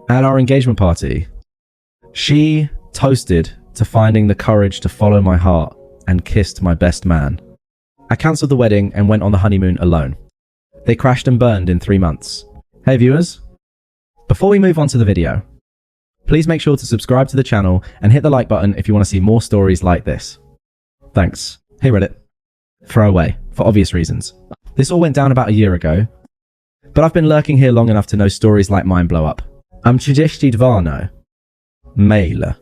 At our engagement party, she toasted to finding the courage to follow my heart and kissed my best man. I cancelled the wedding and went on the honeymoon alone. They crashed and burned in 3 months. Hey viewers, before we move on to the video, please make sure to subscribe to the channel and hit the like button if you want to see more stories like this. Thanks. Hey Reddit. Throwaway, for obvious reasons. This all went down about a year ago, but I've been lurking here long enough to know stories like mine blow up. I'm 32 male,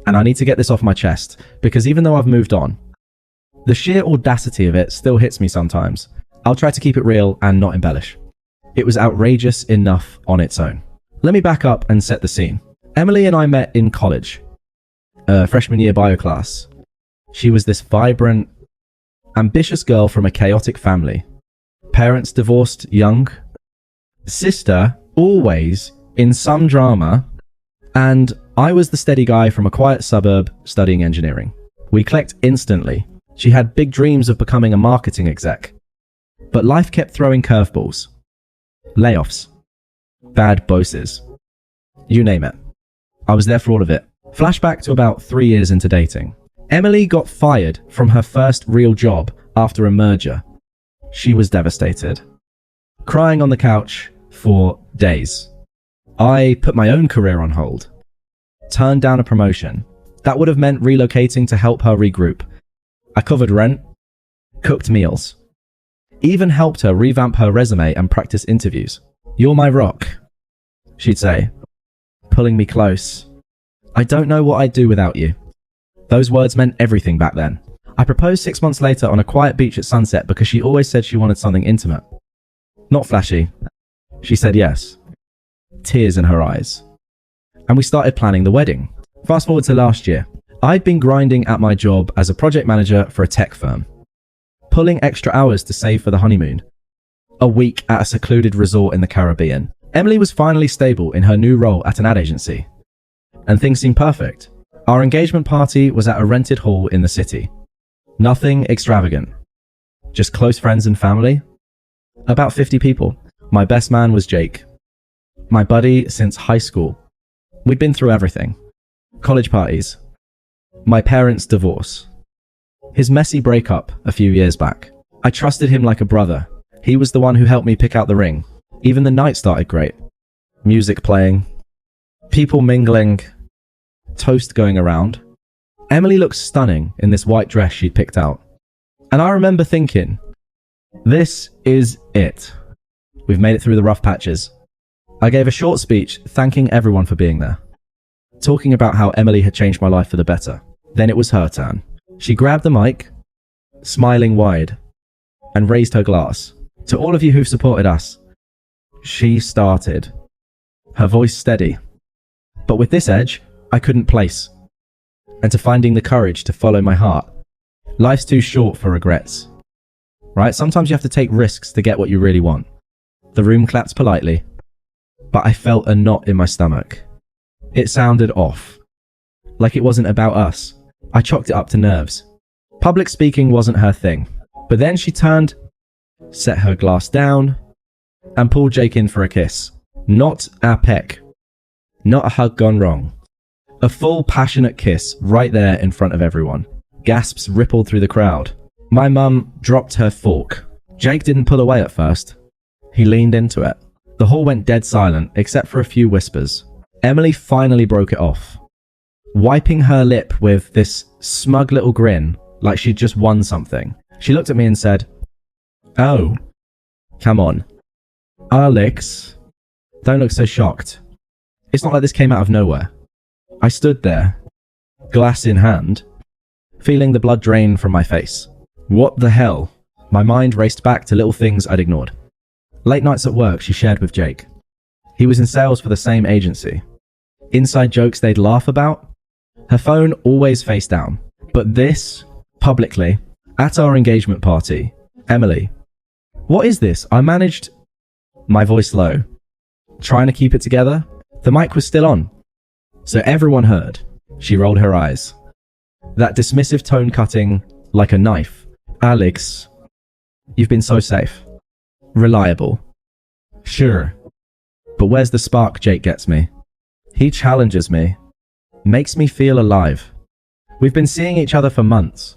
and I need to get this off my chest, because even though I've moved on, the sheer audacity of it still hits me sometimes. I'll try to keep it real and not embellish. It was outrageous enough on its own. Let me back up and set the scene. Emily and I met in college, freshman year bio class. She was this vibrant, ambitious girl from a chaotic family. Parents divorced young, sister always in some drama, and I was the steady guy from a quiet suburb studying engineering. We clicked instantly. She had big dreams of becoming a marketing exec, but life kept throwing curveballs. Layoffs, bad bosses, you name it. I was there for all of it. Flashback to about 3 years into dating. Emily got fired from her first real job after a merger. She was devastated, crying on the couch for days. I put my own career on hold, turned down a promotion. That would have meant relocating to help her regroup. I covered rent, cooked meals, even helped her revamp her resume and practice interviews. You're my rock, she'd say, pulling me close. I don't know what I'd do without you. Those words meant everything back then. I proposed 6 months later on a quiet beach at sunset because she always said she wanted something intimate. Not flashy. She said yes. Tears in her eyes. And we started planning the wedding. Fast forward to last year. I'd been grinding at my job as a project manager for a tech firm, pulling extra hours to save for the honeymoon. A week at a secluded resort in the Caribbean. Emily was finally stable in her new role at an ad agency, and things seemed perfect. Our engagement party was at a rented hall in the city. Nothing extravagant, just close friends and family. About 50 people. My best man was Jake, my buddy since high school. We'd been through everything. College parties, my parents' divorce, his messy breakup a few years back. I trusted him like a brother. He was the one who helped me pick out the ring. Even the night started great. Music playing, people mingling, toast going around. Emily looked stunning in this white dress she'd picked out. And I remember thinking, this is it. We've made it through the rough patches. I gave a short speech thanking everyone for being there, talking about how Emily had changed my life for the better. Then it was her turn. She grabbed the mic, smiling wide, and raised her glass. To all of you who've supported us, she started. Her voice steady, but with this edge, I couldn't place. And to finding the courage to follow my heart. Life's too short for regrets, right? Sometimes you have to take risks to get what you really want. The room clapped politely, but I felt a knot in my stomach. It sounded off, like it wasn't about us. I chalked it up to nerves. Public speaking wasn't her thing. But then she turned, set her glass down, and pulled Jake in for a kiss. Not a peck. Not a hug gone wrong. A full passionate kiss right there in front of everyone. Gasps rippled through the crowd. My mum dropped her fork. Jake didn't pull away at first. He leaned into it. The hall went dead silent, except for a few whispers. Emily finally broke it off, wiping her lip with this smug little grin, like she'd just won something. She looked at me and said, "Oh, come on. Alex, don't look so shocked. It's not like this came out of nowhere." I stood there, glass in hand, feeling the blood drain from my face. What the hell? My mind raced back to little things I'd ignored. Late nights at work she shared with Jake. He was in sales for the same agency. Inside jokes they'd laugh about. Her phone always face down. But this, publicly, at our engagement party. Emily, what is this? I managed, my voice low, trying to keep it together. The mic was still on, so everyone heard. She rolled her eyes. That dismissive tone cutting like a knife. Alex, you've been so safe. Reliable. Sure. But where's the spark? Jake gets me. He challenges me, makes me feel alive. We've been seeing each other for months.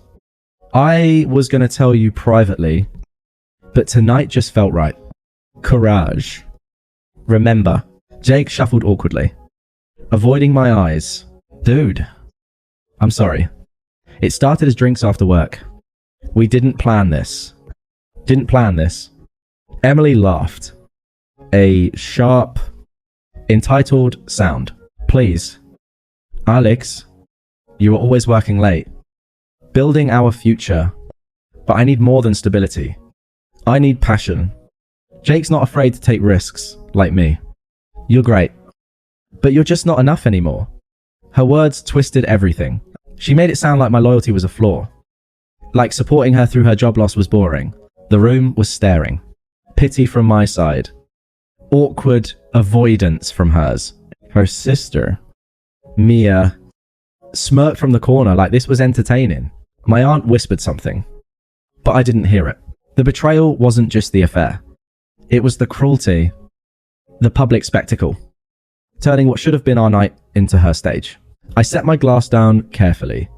I was going to tell you privately, but tonight just felt right. Courage. Remember, Jake shuffled awkwardly, avoiding my eyes. Dude, I'm sorry. It started as drinks after work. We didn't plan this. Emily laughed. A sharp, entitled sound. Please. Alex, you are always working late. Building our future. But I need more than stability. I need passion. Jake's not afraid to take risks, like me. You're great. But you're just not enough anymore. Her words twisted everything. She made it sound like my loyalty was a flaw. Like supporting her through her job loss was boring. The room was staring. Pity from my side. Awkward avoidance from hers. Her sister, Mia, smirked from the corner like this was entertaining. My aunt whispered something, but I didn't hear it. The betrayal wasn't just the affair. It was the cruelty, the public spectacle, turning what should have been our night into her stage. I set my glass down carefully,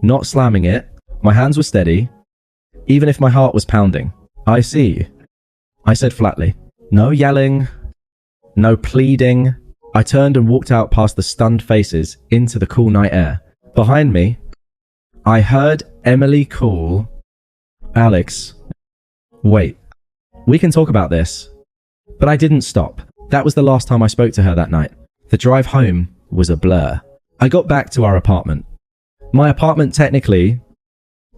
not slamming it. My hands were steady, even if my heart was pounding. I see, I said flatly. No yelling, no pleading. I turned and walked out past the stunned faces into the cool night air. Behind me, I heard Emily call, Alex, wait, we can talk about this. But I didn't stop. That was the last time I spoke to her that night. The drive home was a blur. I got back to our apartment. My apartment technically,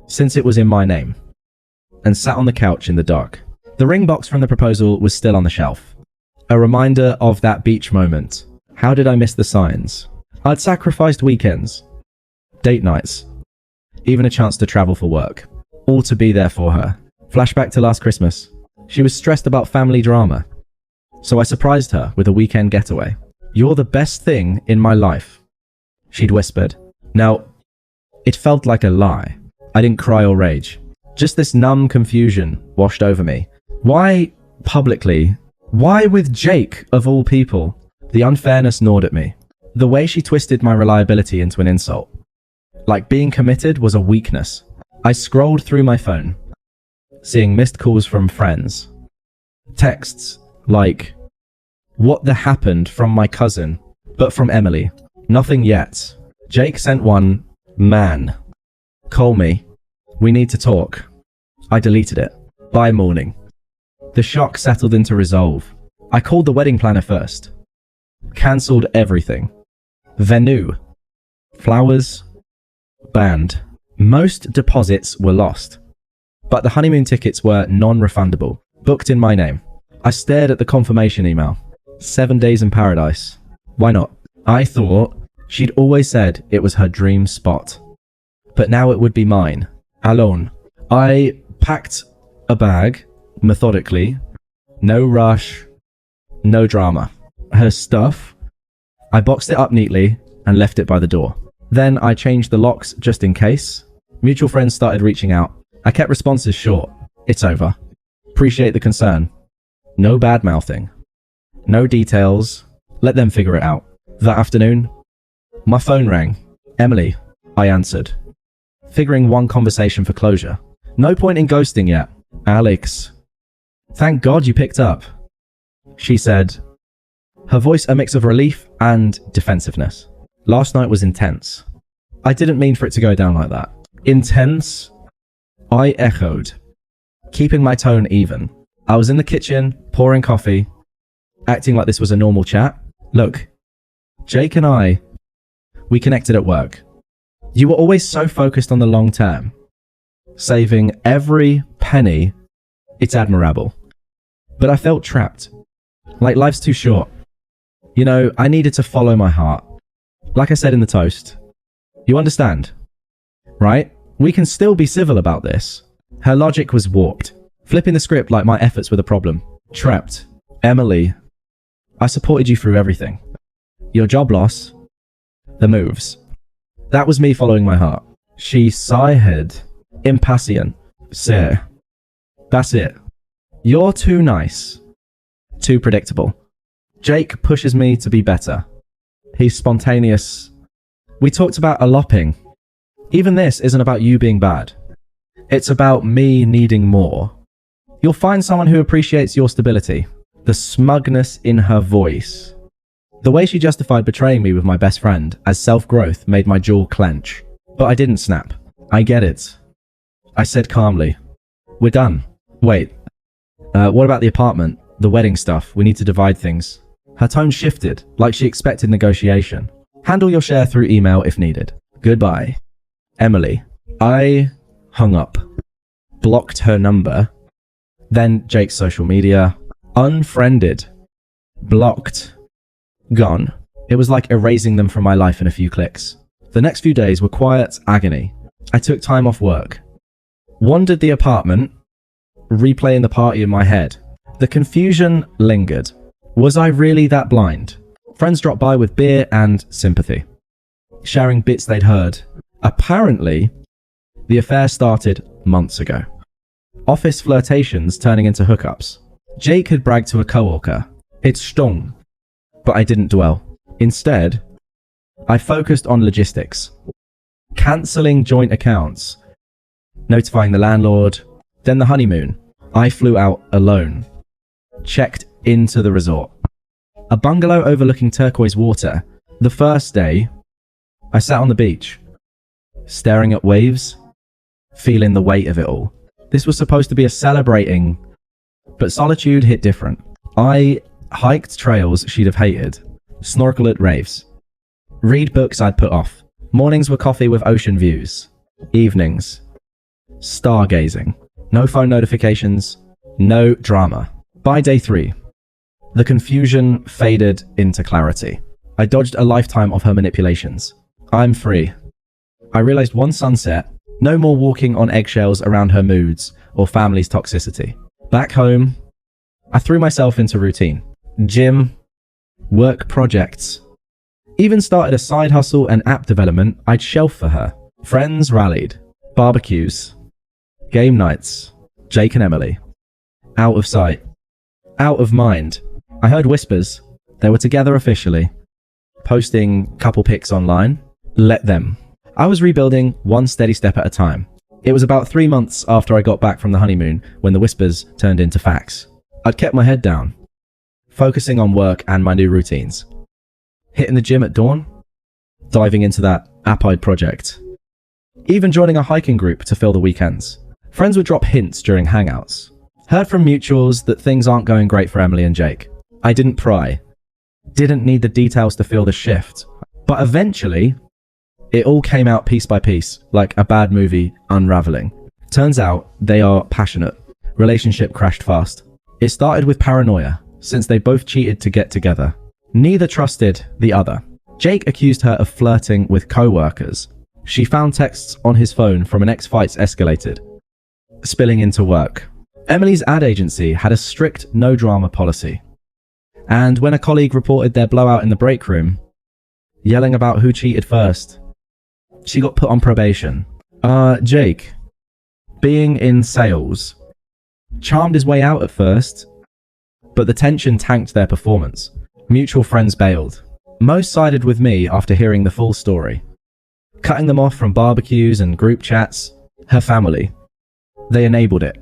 since it was in my name, and sat on the couch in the dark. The ring box from the proposal was still on the shelf. A reminder of that beach moment. How did I miss the signs? I'd sacrificed weekends, date nights, even a chance to travel for work, all to be there for her. Flashback to last Christmas. She was stressed about family drama, so I surprised her with a weekend getaway. You're the best thing in my life, she'd whispered. Now, it felt like a lie. I didn't cry or rage. Just this numb confusion washed over me. Why publicly? Why with Jake, of all people? The unfairness gnawed at me. The way she twisted my reliability into an insult. Like being committed was a weakness. I scrolled through my phone, seeing missed calls from friends. Texts like, what the happened from my cousin, but from Emily. Nothing yet. Jake sent one, man. Call me. We need to talk. I deleted it. By morning. The shock settled into resolve. I called the wedding planner first. Cancelled everything. Venue. Flowers. Band. Most deposits were lost. But the honeymoon tickets were non-refundable. Booked in my name. I stared at the confirmation email. 7 days in paradise. Why not? I thought she'd always said it was her dream spot. But now it would be mine. Alone. I packed a bag, methodically. No rush. No drama. Her stuff. I boxed it up neatly and left it by the door. Then I changed the locks just in case. Mutual friends started reaching out. I kept responses short. It's over. Appreciate the concern. No bad mouthing. No details. Let them figure it out. That afternoon, my phone rang. Emily, I answered, figuring one conversation for closure. No point in ghosting yet. Alex. Thank God you picked up, she said, her voice a mix of relief and defensiveness. Last night was intense. I didn't mean for it to go down like that. Intense? I echoed, keeping my tone even. I was in the kitchen, pouring coffee, acting like this was a normal chat. Look, Jake and I, we connected at work. You were always so focused on the long term, saving every penny. It's admirable. But I felt trapped. Like life's too short. You know, I needed to follow my heart. Like I said in the toast. You understand? Right? We can still be civil about this. Her logic was warped. Flipping the script like my efforts were the problem. Trapped. Emily, I supported you through everything. Your job loss. The moves. That was me following my heart. She sighed. Impatient. Sir. That's it. You're too nice. Too predictable. Jake pushes me to be better. He's spontaneous. We talked about eloping. Even this isn't about you being bad. It's about me needing more. You'll find someone who appreciates your stability. The smugness in her voice. The way she justified betraying me with my best friend as self-growth made my jaw clench. But I didn't snap. I get it. I said calmly, "We're done." Wait. What about the apartment? The wedding stuff? We need to divide things. Her tone shifted, like she expected negotiation. Handle your share through email if needed. Goodbye. Emily. I hung up. Blocked her number. Then Jake's social media. Unfriended. Blocked. Gone. It was like erasing them from my life in a few clicks. The next few days were quiet agony. I took time off work. Wandered the apartment, replaying the party in my head. The confusion lingered. Was I really that blind? Friends dropped by with beer and sympathy, sharing bits they'd heard. Apparently, the affair started months ago. Office flirtations turning into hookups. Jake had bragged to a coworker. It stung, but I didn't dwell. Instead, I focused on logistics. Cancelling joint accounts, notifying the landlord, then the honeymoon. I flew out alone. Checked into the resort. A bungalow overlooking turquoise water. The first day, I sat on the beach, staring at waves, feeling the weight of it all. This was supposed to be a celebrating, but solitude hit different. I hiked trails she'd have hated, snorkel at raves, read books I'd put off. Mornings were coffee with ocean views. Evenings, stargazing. No phone notifications, no drama. By day 3, the confusion faded into clarity. I dodged a lifetime of her manipulations. I'm free. I realized one sunset, no more walking on eggshells around her moods or family's toxicity. Back home, I threw myself into routine. Gym, work projects. Even started a side hustle and app development I'd shelf for her. Friends rallied. Barbecues. Game nights. Jake and Emily. Out of sight. Out of mind. I heard whispers. They were together officially. Posting couple pics online. Let them. I was rebuilding one steady step at a time. It was about 3 months after I got back from the honeymoon when the whispers turned into facts. I'd kept my head down, focusing on work and my new routines. Hitting the gym at dawn, diving into that Appide project, even joining a hiking group to fill the weekends. Friends would drop hints during hangouts. Heard from mutuals that things aren't going great for Emily and Jake. I didn't pry, didn't need the details to feel the shift, but eventually, it all came out piece by piece, like a bad movie unraveling. Turns out they are passionate. Relationship crashed fast. It started with paranoia, since they both cheated to get together. Neither trusted the other. Jake accused her of flirting with co-workers. She found texts on his phone from an ex-fights escalated, spilling into work. Emily's ad agency had a strict no-drama policy. And when a colleague reported their blowout in the break room, yelling about who cheated first, she got put on probation. Jake, being in sales, charmed his way out at first, but the tension tanked their performance. Mutual friends bailed. Most sided with me after hearing the full story. Cutting them off from barbecues and group chats. Her family. They enabled it.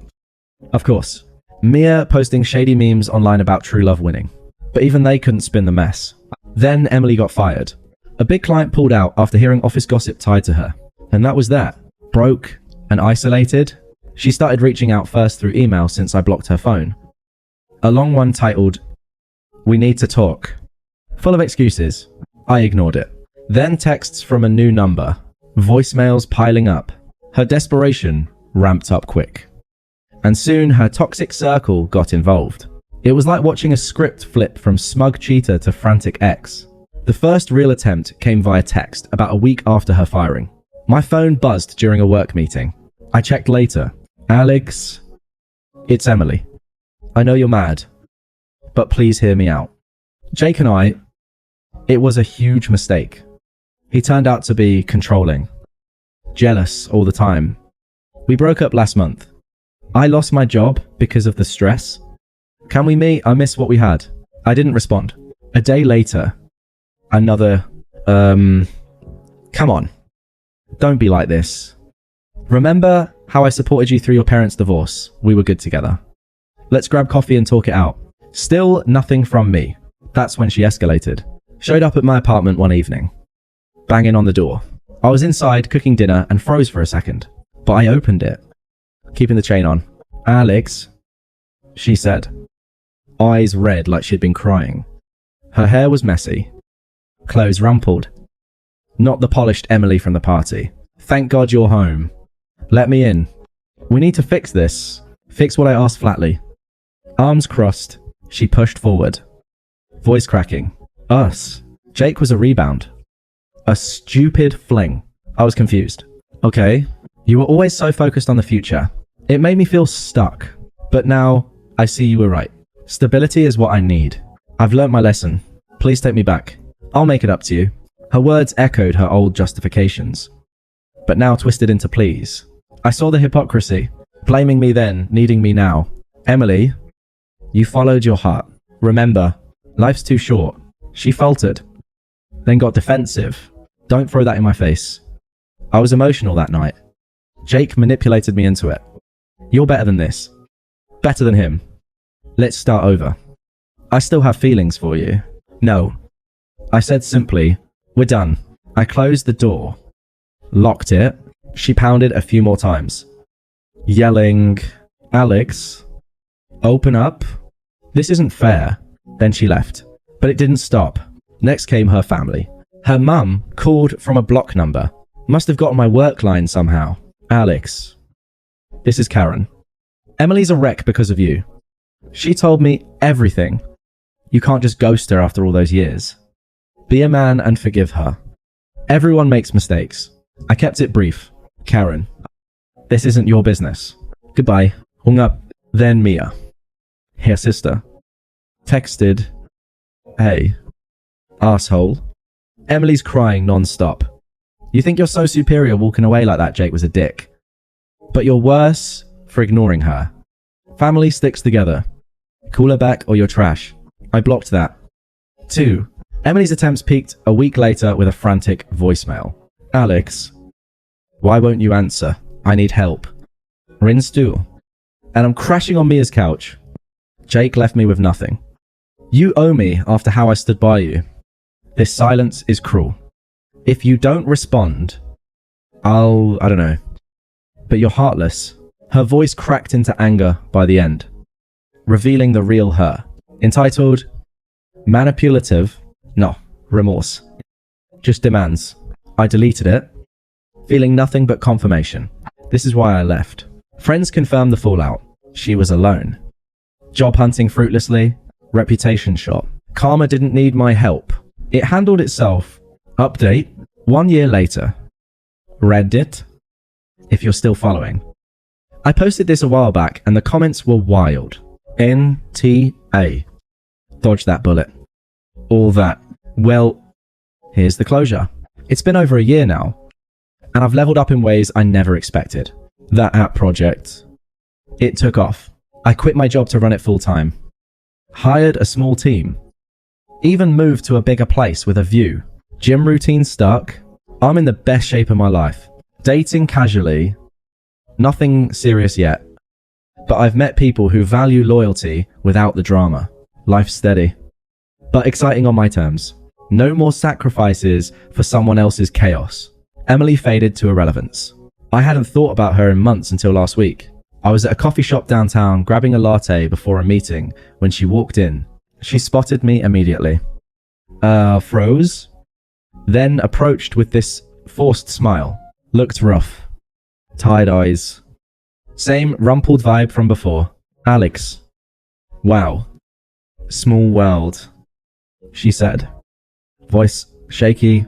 Of course. Mia posting shady memes online about true love winning. But even they couldn't spin the mess. Then Emily got fired. A big client pulled out after hearing office gossip tied to her. And that was that. Broke and isolated. She started reaching out first through email since I blocked her phone. A long one titled, "We need to talk." Full of excuses. I ignored it. Then texts from a new number. Voicemails piling up. Her desperation ramped up quick. And soon her toxic circle got involved. It was like watching a script flip from smug cheater to frantic ex. The first real attempt came via text about a week after her firing. My phone buzzed during a work meeting. I checked later. "Alex, it's Emily. I know you're mad, but please hear me out. Jake and I, it was a huge mistake. He turned out to be controlling, jealous all the time. We broke up last month. I lost my job because of the stress. Can we meet? I miss what we had." I didn't respond. A day later, Another, come on. Don't be like this. Remember how I supported you through your parents' divorce? We were good together. Let's grab coffee and talk it out. Still nothing from me. That's when she escalated. Showed up at my apartment one evening, banging on the door. I was inside cooking dinner and froze for a second, but I opened it, keeping the chain on. Alex, she said, eyes red like she'd been crying. Her hair was messy, clothes rumpled. Not the polished Emily from the party. Thank God you're home. Let me in. We need to fix this. Fix what I asked flatly. Arms crossed, she pushed forward. Voice cracking. Us. Jake was a rebound. A stupid fling. I was confused. Okay, you were always so focused on the future. It made me feel stuck. But now, I see you were right. Stability is what I need. I've learnt my lesson. Please take me back. I'll make it up to you. Her words echoed her old justifications, but now twisted into pleas. I saw the hypocrisy. Blaming me then, needing me now. Emily, you followed your heart. Remember, life's too short. She faltered, then got defensive. Don't throw that in my face. I was emotional that night. Jake manipulated me into it. You're better than this. Better than him. Let's start over. I still have feelings for you. No. I said simply, we're done. I closed the door, locked it. She pounded a few more times, yelling, Alex, open up. This isn't fair. Then she left. But it didn't stop. Next came her family. Her mum called from a block number. Must have gotten my work line somehow. Alex, this is Karen. Emily's a wreck because of you. She told me everything. You can't just ghost her after all those years. Be a man and forgive her. Everyone makes mistakes. I kept it brief. Karen, this isn't your business. Goodbye. Hung up. Then Mia, her sister, texted, hey, asshole. Emily's crying non-stop. You think you're so superior walking away like that? Jake was a dick. But you're worse for ignoring her. Family sticks together. Call her back or you're trash. I blocked that. 2. Emily's attempts peaked a week later with a frantic voicemail. Alex, why won't you answer? I need help. Rin stew. And I'm crashing on Mia's couch. Jake left me with nothing. You owe me after how I stood by you. This silence is cruel. If you don't respond, I don't know. But you're heartless. Her voice cracked into anger by the end, revealing the real her. Entitled, manipulative, no, remorse. Just demands. I deleted it, feeling nothing but confirmation. This is why I left. Friends confirmed the fallout. She was alone. Job hunting fruitlessly, reputation shot. Karma didn't need my help. It handled itself. Update, 1 year later. Reddit, if you're still following. I posted this a while back and the comments were wild. NTA. Dodge that bullet. All that. Well, here's the closure. It's been over a year now, and I've leveled up in ways I never expected. That app project, it took off. I quit my job to run it full time. Hired a small team. Even moved to a bigger place with a view. Gym routine stuck. I'm in the best shape of my life. Dating casually. Nothing serious yet. But I've met people who value loyalty without the drama. Life's steady, but exciting on my terms. No more sacrifices for someone else's chaos. Emily faded to irrelevance. I hadn't thought about her in months until last week. I was at a coffee shop downtown grabbing a latte before a meeting when she walked in. She spotted me immediately. Froze? Then approached with this forced smile. Looked rough. Tired eyes. Same rumpled vibe from before. Alex. Wow. Small world, she said. Voice shaky.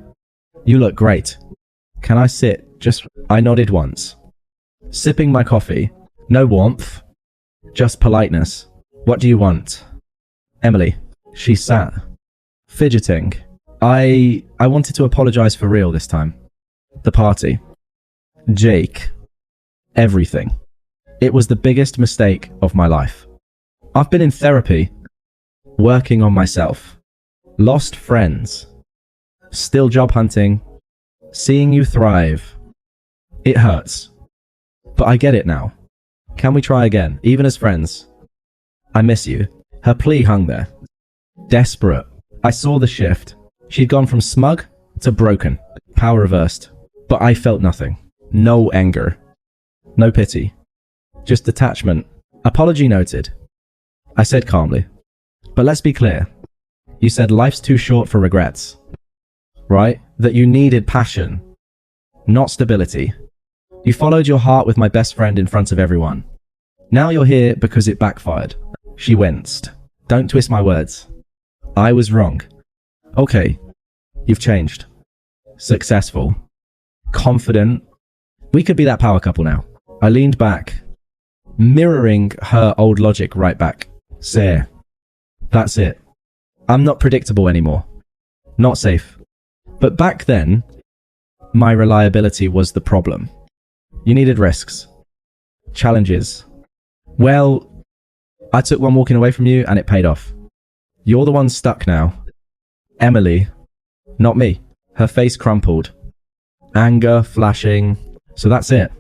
You look great. Can I sit? I nodded once. Sipping my coffee. No warmth. Just politeness. What do you want? Emily. She sat, fidgeting. I wanted to apologize for real this time. The party. Jake. Everything. It was the biggest mistake of my life. I've been in therapy, working on myself. Lost friends. Still job hunting. Seeing you thrive. It hurts. But I get it now. Can we try again, even as friends? I miss you. Her plea hung there. Desperate. I saw the shift. She'd gone from smug to broken. Power reversed. But I felt nothing. No anger. No pity. Just detachment. Apology noted. I said calmly. But let's be clear. You said life's too short for regrets. Right? That you needed passion. Not stability. You followed your heart with my best friend in front of everyone. Now you're here because it backfired. She winced. Don't twist my words. I was wrong. Okay. You've changed. Successful. Confident. We could be that power couple now. I leaned back, mirroring her old logic right back. Say, that's it. I'm not predictable anymore. Not safe. But back then, my reliability was the problem. You needed risks. Challenges. Well, I took one walking away from you and it paid off. You're the one stuck now. Emily. Not me. Her face crumpled. Anger flashing. So that's it.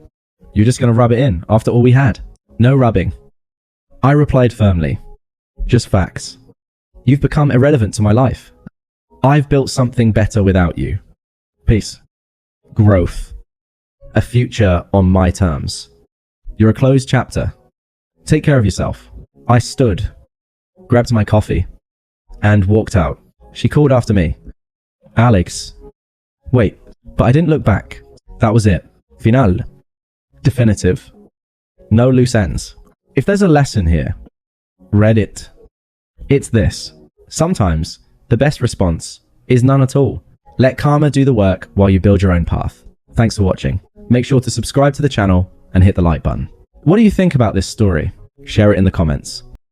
You're just going to rub it in after all we had. No rubbing. I replied firmly. Just facts. You've become irrelevant to my life. I've built something better without you. Peace. Growth. A future on my terms. You're a closed chapter. Take care of yourself. I stood, grabbed my coffee, and walked out. She called after me. Alex. Wait, but I didn't look back. That was it. Final. Definitive. No loose ends. If there's a lesson here, read it. It's this. Sometimes, the best response is none at all. Let karma do the work while you build your own path. Thanks for watching. Make sure to subscribe to the channel and hit the like button. What do you think about this story? Share it in the comments.